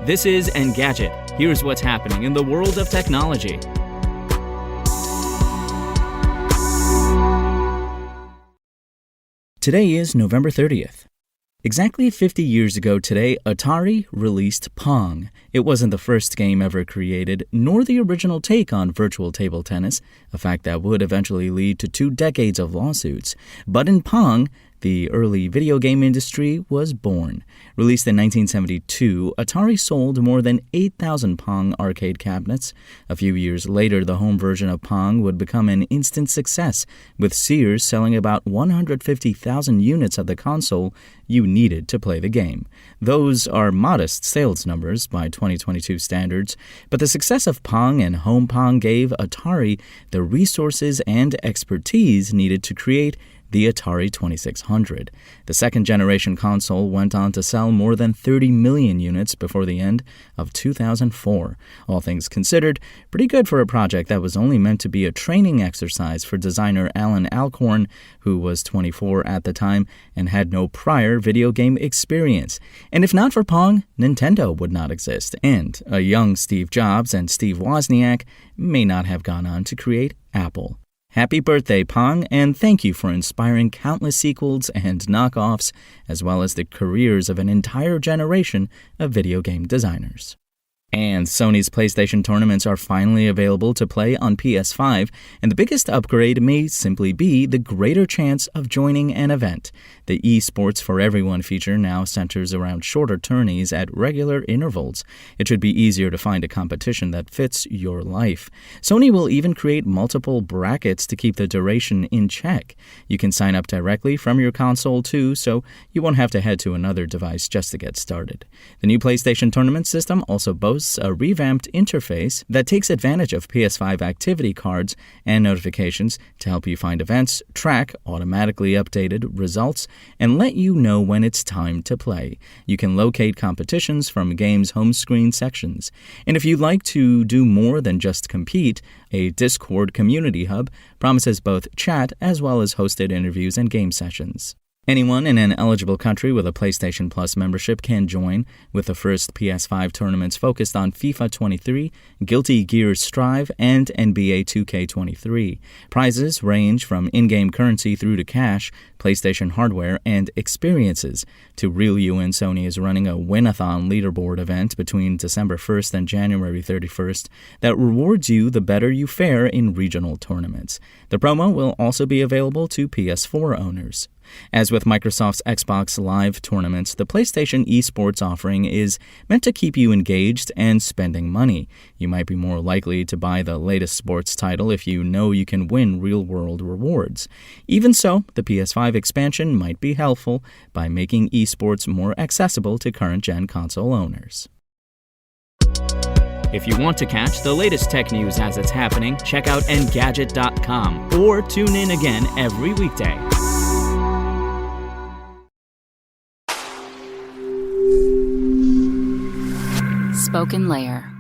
This is Engadget. Here's what's happening in the world of technology. Today is November 30th. Exactly 50 years ago today, Atari released Pong. It wasn't the first game ever created, nor the original take on virtual table tennis, a fact that would eventually lead to 2 decades of lawsuits. But in Pong, the early video game industry was born. Released in 1972, Atari sold more than 8,000 Pong arcade cabinets. A few years later, the home version of Pong would become an instant success, with Sears selling about 150,000 units of the console you needed to play the game. Those are modest sales numbers by 2022 standards, but the success of Pong and Home Pong gave Atari the resources and expertise needed to create the Atari 2600. The second-generation console went on to sell more than 30 million units before the end of 2004. All things considered, pretty good for a project that was only meant to be a training exercise for designer Alan Alcorn, who was 24 at the time and had no prior video game experience. And if not for Pong, Nintendo would not exist, and a young Steve Jobs and Steve Wozniak may not have gone on to create Apple. Happy birthday, Pong, and thank you for inspiring countless sequels and knockoffs, as well as the careers of an entire generation of video game designers. And Sony's PlayStation tournaments are finally available to play on PS5, and the biggest upgrade may simply be the greater chance of joining an event. The eSports for Everyone feature now centers around shorter tourneys at regular intervals. It should be easier to find a competition that fits your life. Sony will even create multiple brackets to keep the duration in check. You can sign up directly from your console too, so you won't have to head to another device just to get started. The new PlayStation tournament system also boasts a revamped interface that takes advantage of PS5 activity cards and notifications to help you find events, track automatically updated results, and let you know when it's time to play. You can locate competitions from games' home screen sections. And if you'd like to do more than just compete, a Discord community hub promises both chat as well as hosted interviews and game sessions. Anyone in an eligible country with a PlayStation Plus membership can join, with the first PS5 tournaments focused on FIFA 23, Guilty Gear Strive, and NBA 2K23. Prizes range from in-game currency through to cash, PlayStation hardware, and experiences. To reel you in, Sony is running a Win-a-thon leaderboard event between December 1st and January 31st that rewards you the better you fare in regional tournaments. The promo will also be available to PS4 owners. As with Microsoft's Xbox Live tournaments, the PlayStation eSports offering is meant to keep you engaged and spending money. You might be more likely to buy the latest sports title if you know you can win real-world rewards. Even so, the PS5 expansion might be helpful by making eSports more accessible to current-gen console owners. If you want to catch the latest tech news as it's happening, check out Engadget.com or tune in again every weekday. Spoken Layer.